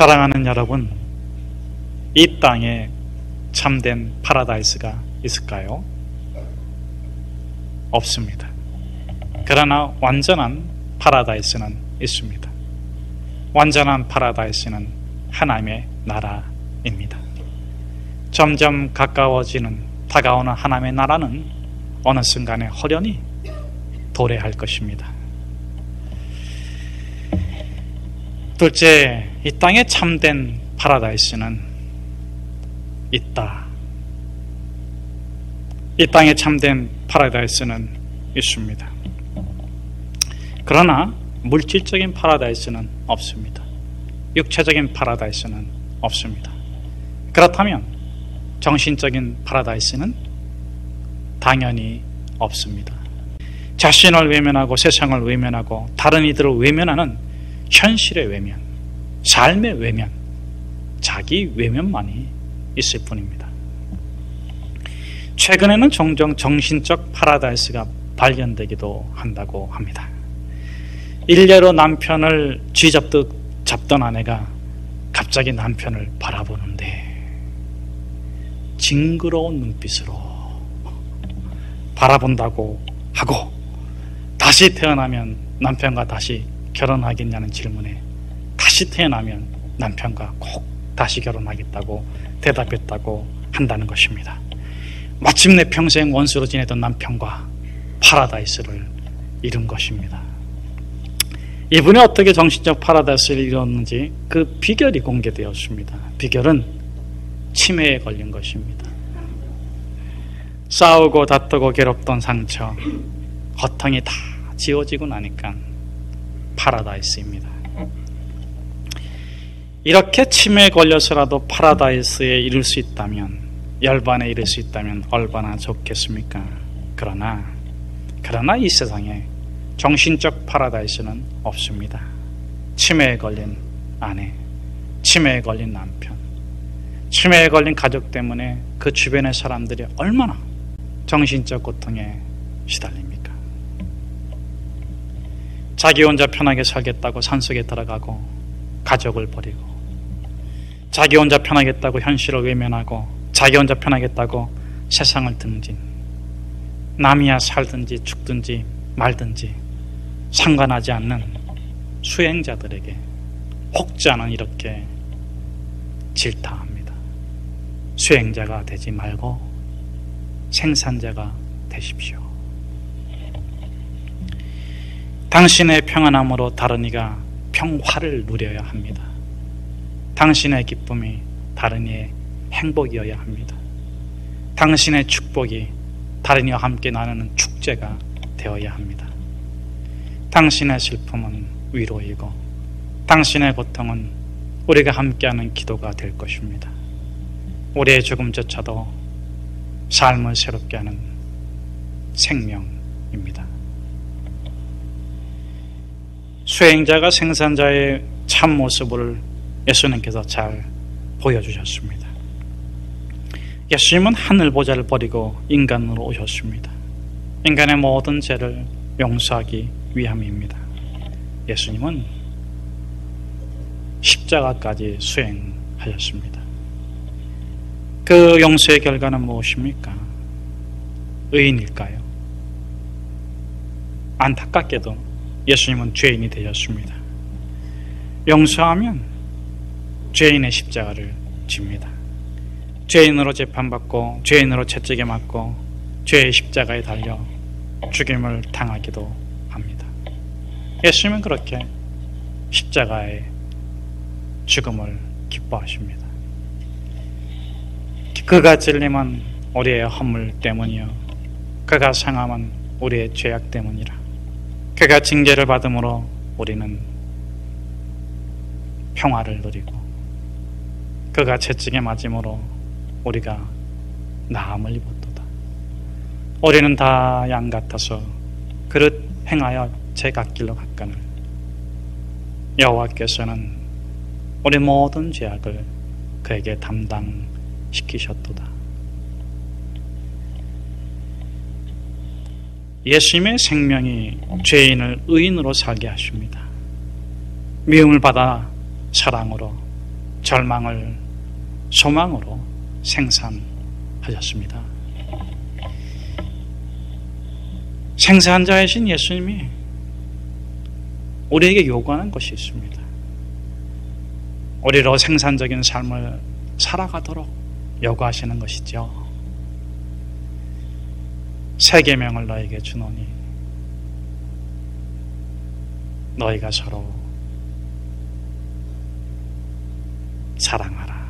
사랑하는 여러분, 이 땅에 참된 파라다이스가 있을까요? 없습니다. 그러나 완전한 파라다이스는 있습니다. 완전한 파라다이스는 하나님의 나라입니다. 점점 가까워지는, 다가오는 하나님의 나라는 어느 순간에 홀연히 도래할 것입니다. 둘째, 이 땅에 참된 파라다이스는 있다. 이 땅에 참된 파라다이스는 있습니다. 그러나 물질적인 파라다이스는 없습니다. 육체적인 파라다이스는 없습니다. 그렇다면 정신적인 파라다이스는 당연히 없습니다. 자신을 외면하고 세상을 외면하고 다른 이들을 외면하는 현실의 외면, 삶의 외면, 자기 외면만이 있을 뿐입니다. 최근에는 종종 정신적 파라다이스가 발견되기도 한다고 합니다. 일례로 남편을 쥐잡듯 잡던 아내가 갑자기 남편을 바라보는데 징그러운 눈빛으로 바라본다고 하고, 다시 태어나면 남편과 다시 결혼하겠냐는 질문에 다시 태어나면 남편과 꼭 다시 결혼하겠다고 대답했다고 한다는 것입니다. 마침내 평생 원수로 지내던 남편과 파라다이스를 이룬 것입니다. 이분이 어떻게 정신적 파라다이스를 이뤘는지 그 비결이 공개되었습니다. 비결은 치매에 걸린 것입니다. 싸우고 다투고 괴롭던 상처, 허탕이 다 지워지고 나니까 파라다이스입니다. 이렇게 치매에 걸려서라도 파라다이스에 이를 수 있다면, 열반에 이를 수 있다면 얼마나 좋겠습니까? 그러나 이 세상에 정신적 파라다이스는 없습니다. 치매에 걸린 아내, 치매에 걸린 남편, 치매에 걸린 가족 때문에 그 주변의 사람들이 얼마나 정신적 고통에 시달립니까? 자기 혼자 편하게 살겠다고 산속에 들어가고 가족을 버리고, 자기 혼자 편하겠다고 현실을 외면하고, 자기 혼자 편하겠다고 세상을 등진, 남이야 살든지 죽든지 말든지 상관하지 않는 수행자들에게 혹자는 이렇게 질타합니다. 수행자가 되지 말고 생산자가 되십시오. 당신의 평안함으로 다른 이가 평화를 누려야 합니다. 당신의 기쁨이 다른 이의 행복이어야 합니다. 당신의 축복이 다른 이와 함께 나누는 축제가 되어야 합니다. 당신의 슬픔은 위로이고 당신의 고통은 우리가 함께하는 기도가 될 것입니다. 우리의 죽음조차도 삶을 새롭게 하는 생명입니다. 수행자가 생산자의 참모습을 예수님께서 잘 보여주셨습니다. 예수님은 하늘보좌를 버리고 인간으로 오셨습니다. 인간의 모든 죄를 용서하기 위함입니다. 예수님은 십자가까지 수행하셨습니다. 그 용서의 결과는 무엇입니까? 의인일까요? 안타깝게도 예수님은 죄인이 되셨습니다. 용서하면 죄인의 십자가를 집니다. 죄인으로 재판받고 죄인으로 채찍에 맞고 죄의 십자가에 달려 죽임을 당하기도 합니다. 예수님은 그렇게 십자가의 죽음을 기뻐하십니다. 그가 찔림은 우리의 허물 때문이요, 그가 상함은 우리의 죄악 때문이라. 그가 징계를 받음으로 우리는 평화를 누리고, 그가 채찍에 맞음으로 우리가 나음을 입었도다. 우리는 다 양 같아서 그릇 행하여 제갓길로 갔거늘 여호와께서는 우리 모든 죄악을 그에게 담당시키셨도다. 예수님의 생명이 죄인을 의인으로 살게 하십니다. 미움을 받아 사랑으로, 절망을 소망으로 생산하셨습니다. 생산자이신 예수님이 우리에게 요구하는 것이 있습니다. 우리로 생산적인 삶을 살아가도록 요구하시는 것이죠. 새 계명을 너에게 주노니 너희가 서로 사랑하라.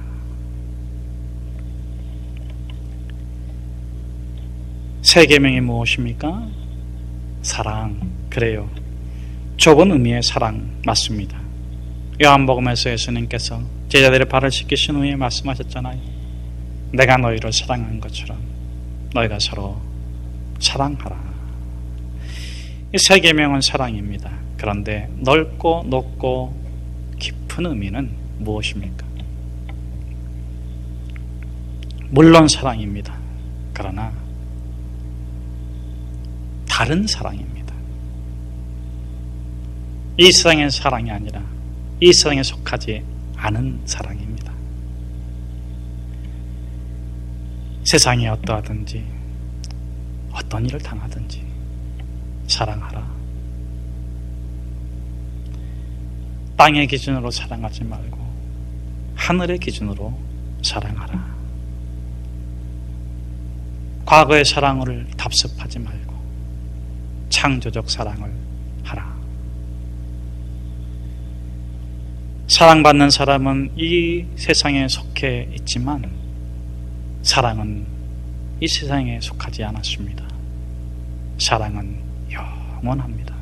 새 계명이 무엇입니까? 사랑. 그래요. 좁은 의미의 사랑 맞습니다. 요한복음에서 예수님께서 제자들의 발을 씻기신 후에 말씀하셨잖아요. 내가 너희를 사랑한 것처럼 너희가 서로 사랑하라. 이 새 계명은 사랑입니다. 그런데 넓고 높고 깊은 의미는 무엇입니까? 물론 사랑입니다. 그러나 다른 사랑입니다. 이 세상의 사랑이 아니라 이 세상에 속하지 않은 사랑입니다. 세상이 어떠하든지 어떤 일을 당하든지 사랑하라. 땅의 기준으로 사랑하지 말고 하늘의 기준으로 사랑하라. 과거의 사랑을 답습하지 말고 창조적 사랑을 하라. 사랑받는 사람은 이 세상에 속해 있지만 사랑은 이 세상에 속하지 않았습니다. 사랑은 영원합니다.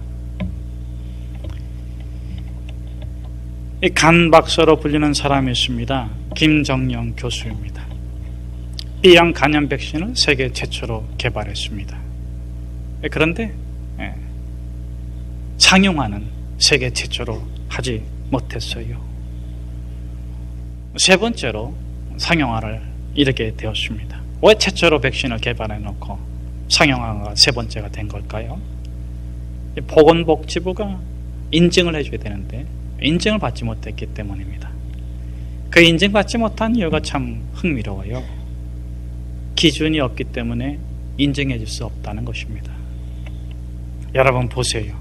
이 간박사로 불리는 사람이 있습니다. 김정영 교수입니다. B형 간염 백신을 세계 최초로 개발했습니다. 그런데 상용화는 세계 최초로 하지 못했어요. 세 번째로 상용화를 이르게 되었습니다. 왜 최초로 백신을 개발해놓고 상용화가 세 번째가 된 걸까요? 보건복지부가 인증을 해줘야 되는데 인증을 받지 못했기 때문입니다. 그 인증받지 못한 이유가 참 흥미로워요. 기준이 없기 때문에 인증해 줄 수 없다는 것입니다. 여러분 보세요.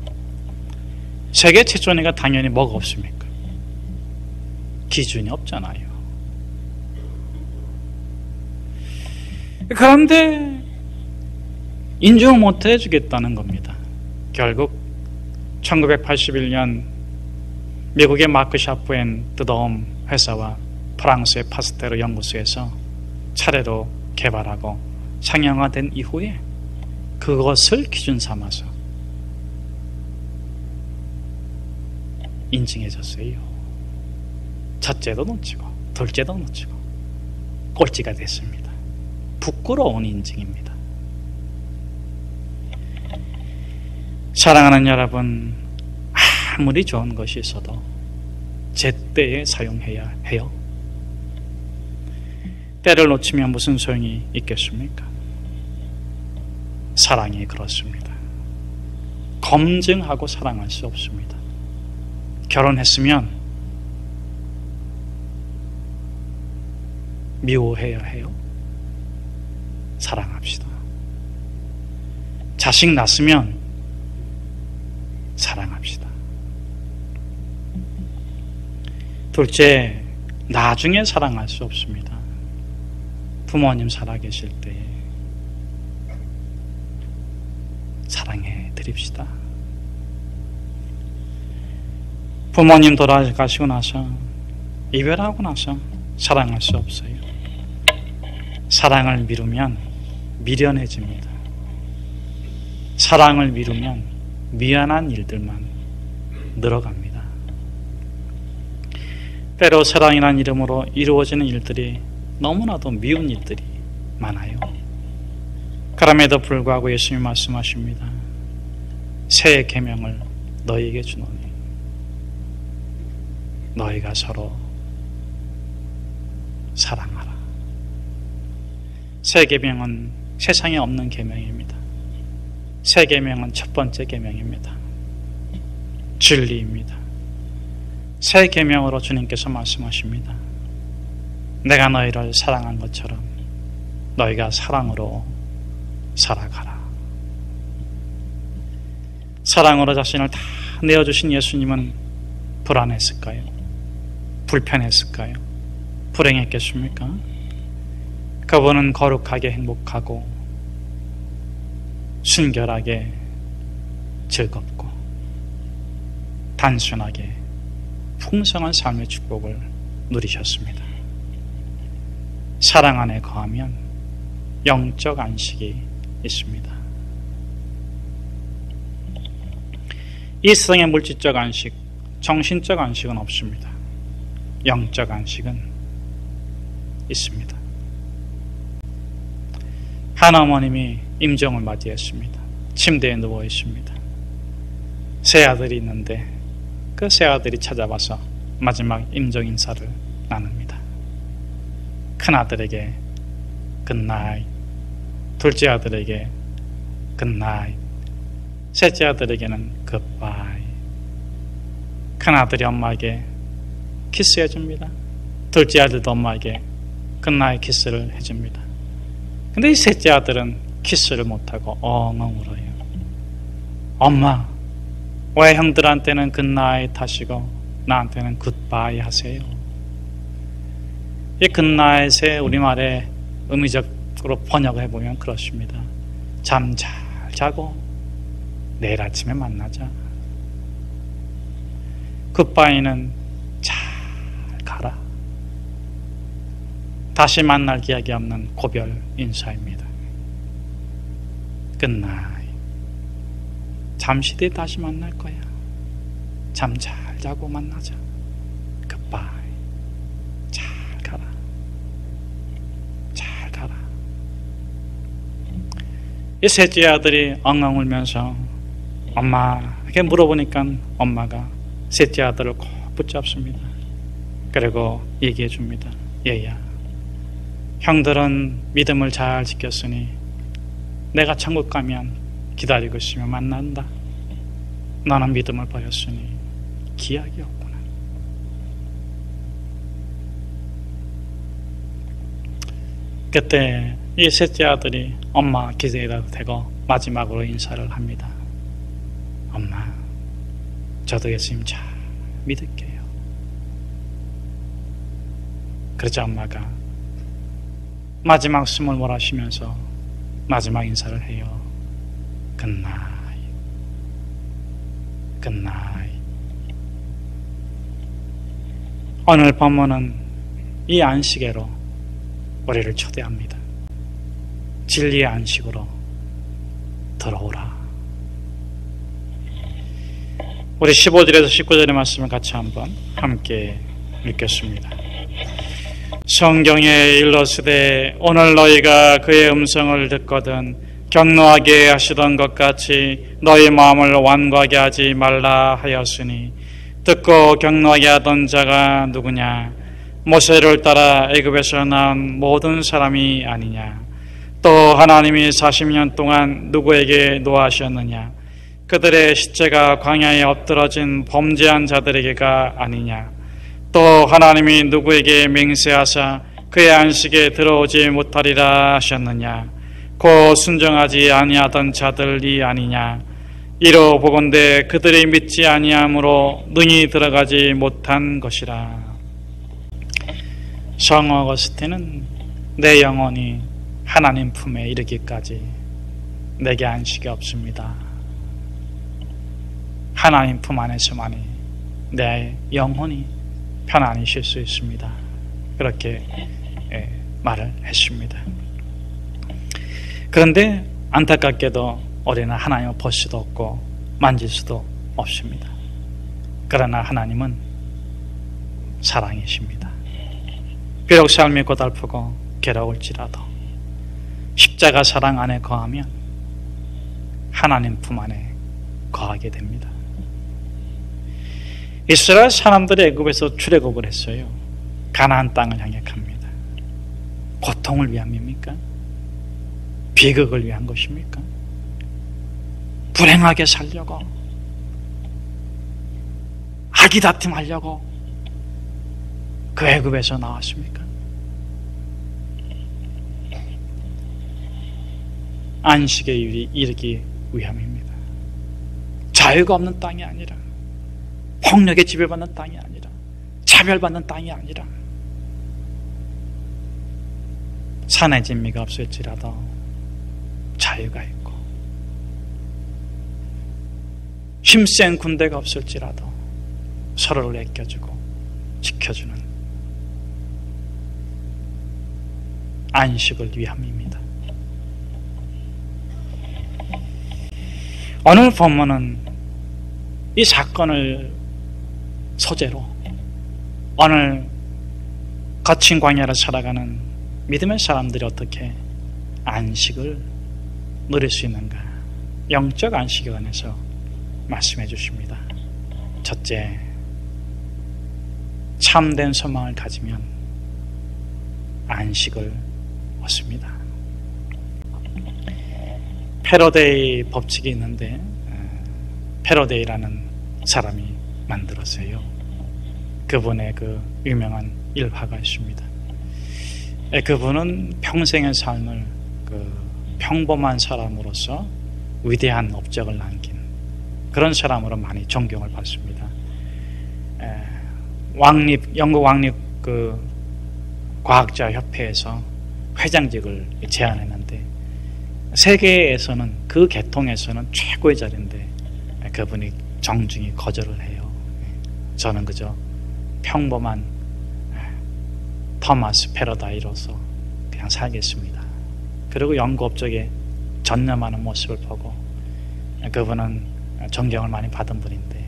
세계 최초니까 당연히 뭐가 없습니까? 기준이 없잖아요. 그런데 인정을 못 해주겠다는 겁니다. 결국 1981년 미국의 마크 샤프앤 드덤 회사와 프랑스의 파스테르 연구소에서 차례로 개발하고 상용화된 이후에 그것을 기준 삼아서 인증해줬어요. 첫째도 놓치고 둘째도 놓치고 꼴찌가 됐습니다. 부끄러운 인증입니다. 사랑하는 여러분, 아무리 좋은 것이 있어도 제때에 사용해야 해요. 때를 놓치면 무슨 소용이 있겠습니까? 사랑이 그렇습니다. 검증하고 사랑할 수 없습니다. 결혼했으면 미워해야 해요. 사랑합시다. 자식 낳았으면 사랑합시다. 둘째, 나중에 사랑할 수 없습니다. 부모님 살아계실 때에 사랑해 드립시다. 부모님 돌아가시고 나서 이별하고 나서 사랑할 수 없어요. 사랑을 미루면 미련해집니다. 사랑을 미루면 미안한 일들만 늘어갑니다. 때로 사랑이라는 이름으로 이루어지는 일들이 너무나도 미운 일들이 많아요. 그럼에도 불구하고 예수님이 말씀하십니다. 새 계명을 너희에게 주노니 너희가 서로 사랑하라. 새 계명은 세상에 없는 계명입니다. 새 계명은 첫 번째 계명입니다. 진리입니다. 새 계명으로 주님께서 말씀하십니다. 내가 너희를 사랑한 것처럼 너희가 사랑으로 살아가라. 사랑으로 자신을 다 내어주신 예수님은 불안했을까요? 불편했을까요? 불행했겠습니까? 그분은 거룩하게 행복하고 순결하게 즐겁고 단순하게 풍성한 삶의 축복을 누리셨습니다. 사랑 안에 거하면 영적 안식이 있습니다. 이 세상의 물질적 안식, 정신적 안식은 없습니다. 영적 안식은 있습니다. 한 어머님이 임종을 맞이했습니다. 침대에 누워 있습니다. 세 아들이 있는데 그 세 아들이 찾아와서 마지막 임종 인사를 나눕니다. 큰 아들에게 굿나잇, 둘째 아들에게 굿나잇, 셋째 아들에게는 굿바이. 큰 아들이 엄마에게 키스해줍니다. 둘째 아들도 엄마에게 굿나잇 키스를 해줍니다. 근데 이 셋째 아들은 키스를 못하고 엉엉 울어요. 엄마, 왜 형들한테는 굿나잇 하시고 나한테는 굿바이 하세요? 이 굿나잇의 우리말에 의미적으로 번역을 해보면 그렇습니다. 잠 잘 자고 내일 아침에 만나자. 굿바이는 잘 가라. 다시 만날 기약이 없는 고별 인사입니다. 굿나잇. 잠시 뒤에 다시 만날 거야. 잠 잘 자고 만나자. 굿바이. 잘 가라. 잘 가라. 이 셋째 아들이 엉엉 울면서 엄마에게 물어보니까 엄마가 셋째 아들을 꼭 붙잡습니다. 그리고 얘기해 줍니다. 얘야, 형들은 믿음을 잘 지켰으니 내가 천국 가면 기다리고 있으면 만난다. 너는 믿음을 버렸으니 기약이 없구나. 그때 이 셋째 아들이 엄마 기대에다 대고 마지막으로 인사를 합니다. 엄마, 저도 예수님 잘 믿을게요. 그러자 엄마가 마지막 숨을 몰아쉬면서 마지막 인사를 해요. 굿나잇, 굿나잇. 오늘 본문은 이 안식에로 우리를 초대합니다. 진리의 안식으로 들어오라. 우리 15절에서 19절의 말씀을 같이 한번 함께 읽겠습니다. 성경에 일러스되 오늘 너희가 그의 음성을 듣거든 격노하게 하시던 것 같이 너희 마음을 완고하게 하지 말라 하였으니 듣고 격노하게 하던 자가 누구냐? 모세를 따라 애굽에서 나온 모든 사람이 아니냐? 또 하나님이 40년 동안 누구에게 노하셨느냐? 그들의 시체가 광야에 엎드러진 범죄한 자들에게가 아니냐? 또 하나님이 누구에게 맹세하사 그의 안식에 들어오지 못하리라 하셨느냐? 곧 순종하지 아니하던 자들이 아니냐? 이로 보건대 그들이 믿지 아니함으로 능히 들어가지 못한 것이라. 성 어거스틴은 내 영혼이 하나님 품에 이르기까지 내게 안식이 없습니다. 하나님 품 안에서만이 내 영혼이 편안히 쉴 수 있습니다. 그렇게 말을 했습니다. 그런데 안타깝게도 우리는 하나님을 볼 수도 없고 만질 수도 없습니다. 그러나 하나님은 사랑이십니다. 비록 삶이 고달프고 괴로울지라도 십자가 사랑 안에 거하면 하나님 품 안에 거하게 됩니다. 이스라엘 사람들이 애굽에서 출애굽을 했어요. 가나안 땅을 향해 갑니다. 고통을 위함입니까? 비극을 위한 것입니까? 불행하게 살려고, 아기다툼하려고 그 애굽에서 나왔습니까? 안식에 이르기 위함입니다. 자유가 없는 땅이 아니라, 폭력에 지배받는 땅이 아니라, 차별받는 땅이 아니라, 산의 진미가 없을지라도 자유가 있고, 힘센 군대가 없을지라도 서로를 아껴주고 지켜주는 안식을 위함입니다. 오늘 본문은 이 사건을 소재로 오늘 거친 광야를 살아가는 믿음의 사람들이 어떻게 안식을 누릴 수 있는가, 영적 안식에 관해서 말씀해 주십니다. 첫째, 참된 소망을 가지면 안식을 얻습니다. 패러데이 법칙이 있는데, 패러데이라는 사람이 만들었어요. 그분의 그 유명한 일화가 있습니다. 그분은 평생의 삶을 그 평범한 사람으로서 위대한 업적을 남긴 그런 사람으로 많이 존경을 받습니다. 영국 왕립 그 과학자 협회에서 회장직을 제안했는데, 세계에서는 그 계통에서는 최고의 자리인데 그분이 정중히 거절을 해요. 저는 그저 평범한 토마스 패러다이로서 그냥 살겠습니다. 그리고 연구 업적에 전념하는 모습을 보고, 그분은 존경을 많이 받은 분인데,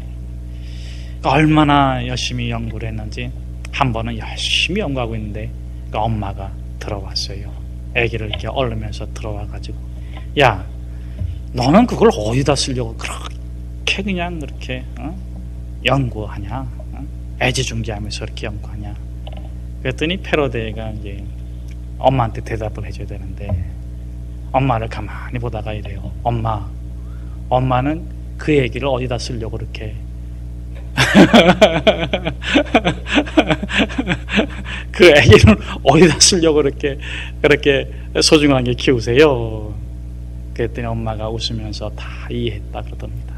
얼마나 열심히 연구를 했는지 한 번은 열심히 연구하고 있는데 엄마가 들어왔어요. 아기를 이렇게 얼르면서 들어와가지고, 야, 너는 그걸 어디다 쓰려고 그렇게 그냥 그렇게 연구하냐? 애지중지하면서 그렇게 연구하냐? 그랬더니 패러데이가 이제 엄마한테 대답을 해줘야 되는데, 엄마를 가만히 보다가 이래요. 엄마는 그 얘기를 어디다 쓰려고 그렇게 그 애기를 어디다 쓰려고 그렇게 소중하게 키우세요? 그랬더니 엄마가 웃으면서 다 이해했다 그러답니다.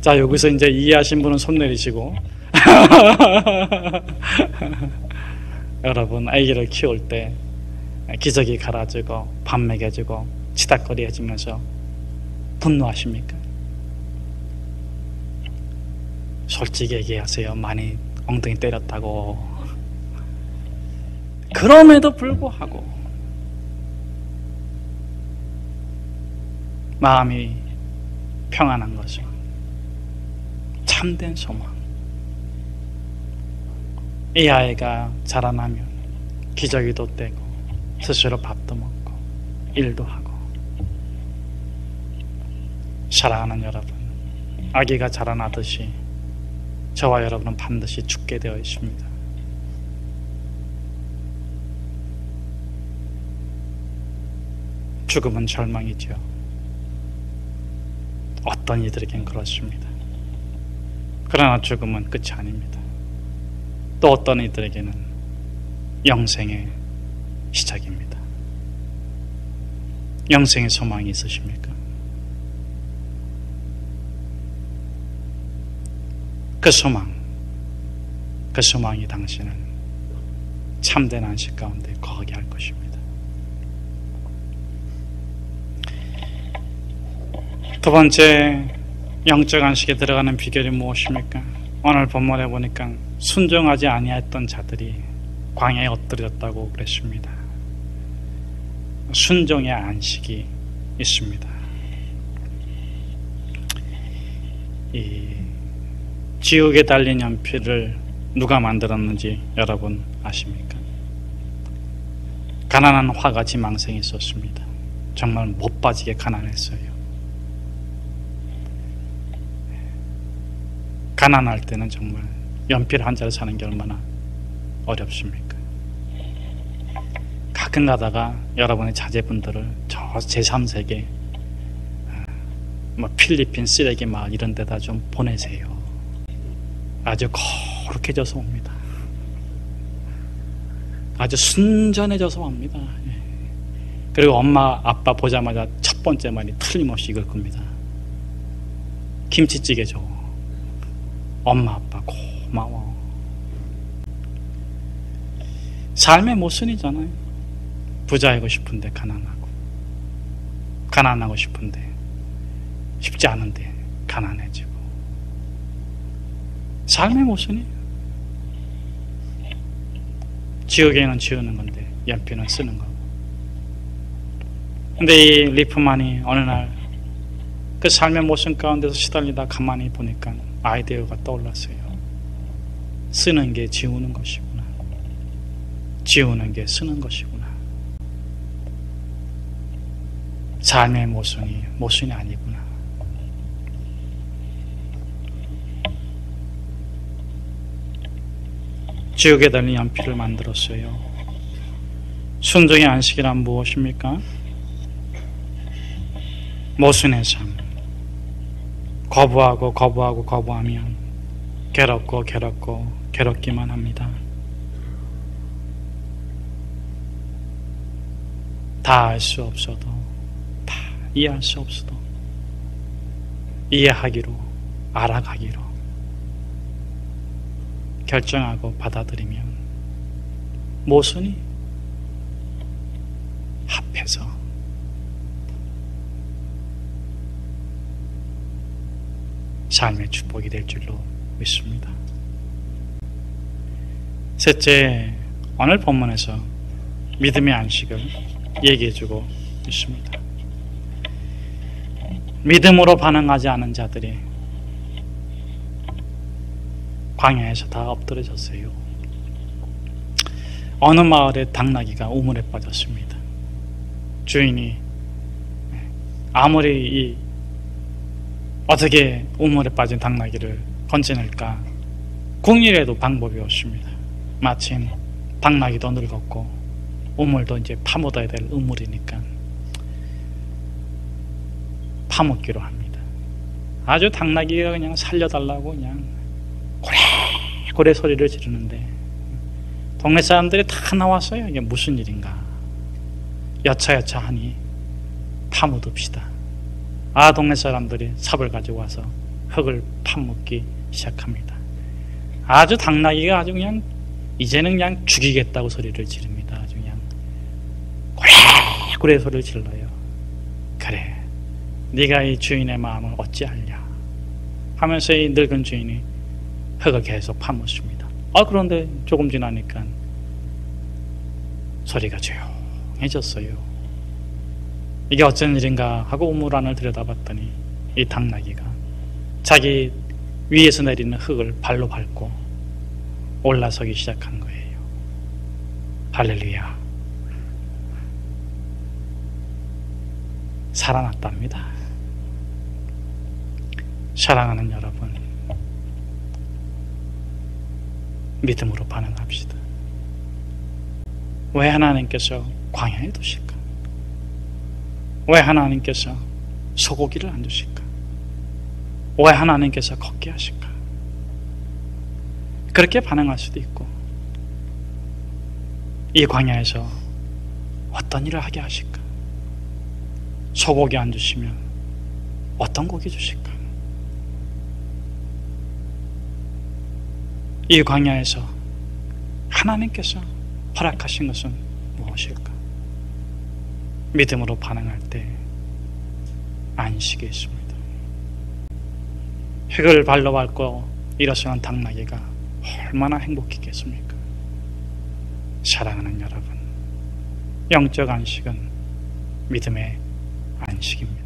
자, 여기서 이제 이해하신 분은 손 내리시고 여러분, 아기를 키울 때 기저귀 갈아주고 밥 먹여주고 치닥거리 해주면서 분노하십니까? 솔직히 얘기하세요. 많이 엉덩이 때렸다고. 그럼에도 불구하고 마음이 평안한 것은 참된 소망. 이 아이가 자라나면 기저귀도 떼고 스스로 밥도 먹고 일도 하고. 사랑하는 여러분, 아기가 자라나듯이 저와 여러분은 반드시 죽게 되어 있습니다. 죽음은 절망이죠. 어떤 이들에겐 그렇습니다. 그러나 죽음은 끝이 아닙니다. 또 어떤 이들에게는 영생의 시작입니다. 영생의 소망이 있으십니까? 그 소망이 당신을 참된 안식 가운데 거하게 할 것입니다. 두 번째, 영적 안식에 들어가는 비결이 무엇입니까? 오늘 본문에 보니까 순종하지 아니했던 자들이 광야에 엎드렸다고 그랬습니다. 순종의 안식이 있습니다. 이 지옥에 달린 연필을 누가 만들었는지 여러분 아십니까? 가난한 화가 지망생이 있었습니다. 정말 못 빠지게 가난했어요. 가난할 때는 정말 연필 한 자를 사는 게 얼마나 어렵습니까? 가끔 가다가 여러분의 자제분들을 저 제3세계 필리핀 쓰레기 마을 이런 데다 좀 보내세요. 아주 거룩해져서 옵니다. 아주 순전해져서 옵니다. 그리고 엄마 아빠 보자마자 첫 번째 말이 틀림없이 이걸 겁니다. 김치찌개 줘. 엄마 아빠 고마워. 삶의 모순이잖아요. 부자이고 싶은데 가난하고, 가난하고 싶은데 쉽지 않은데 가난해지고. 삶의 모순이에요. 지우개는 지우는 건데 연필은 쓰는 거고. 근데 이 리프만이 어느 날 그 삶의 모순 가운데서 시달리다 가만히 보니까 아이디어가 떠올랐어요. 쓰는 게 지우는 것이구나. 지우는 게 쓰는 것이구나. 삶의 모순이 아니구나. 지우개 달린 연필을 만들었어요. 순종의 안식이란 무엇입니까? 모순의 삶. 거부하면 괴롭기만 합니다. 다 알 수 없어도, 다 이해할 수 없어도 이해하기로, 알아가기로 결정하고 받아들이면 모순이 합해서 삶의 축복이 될 줄로 믿습니다. 셋째, 오늘 본문에서 믿음의 안식을 얘기해주고 있습니다. 믿음으로 반응하지 않은 자들이 광야에서 다 엎드러졌어요. 어느 마을에 당나귀가 우물에 빠졌습니다. 주인이 아무리 어떻게 우물에 빠진 당나귀를 건져낼까 궁리해도 방법이 없습니다. 마침 당나귀도 늙었고 우물도 이제 파묻어야 될 우물이니까 파묻기로 합니다. 아주 당나귀가 그냥 살려달라고 그냥 고래고래 소리를 지르는데 동네 사람들이 다 나왔어요. 이게 무슨 일인가. 여차여차 하니 파묻읍시다. 동네 사람들이 삽을 가지고 와서 흙을 파묻기 시작합니다. 아주 당나귀가 아주 그냥 이제는 그냥 죽이겠다고 소리를 지릅니다. 아주 그냥 고래고래 소리를 질러요. 그래, 네가 이 주인의 마음을 어찌하랴 하면서 이 늙은 주인이 흙을 계속 파묻습니다. 그런데 조금 지나니까 소리가 조용해졌어요. 이게 어쩐 일인가 하고 우물 안을 들여다봤더니 이 당나귀가 자기 위에서 내리는 흙을 발로 밟고 올라서기 시작한 거예요. 할렐루야. 살아났답니다. 사랑하는 여러분, 믿음으로 반응합시다. 왜 하나님께서 광야에 두실까? 왜 하나님께서 소고기를 안 주실까? 왜 하나님께서 걷게 하실까? 그렇게 반응할 수도 있고, 이 광야에서 어떤 일을 하게 하실까? 소고기 안 주시면 어떤 고기 주실까? 이 광야에서 하나님께서 허락하신 것은 무엇일까? 믿음으로 반응할 때 안식이 있습니다. 흙을 발로 밟고 일어서는 당나귀가 얼마나 행복했겠습니까? 사랑하는 여러분, 영적 안식은 믿음의 안식입니다.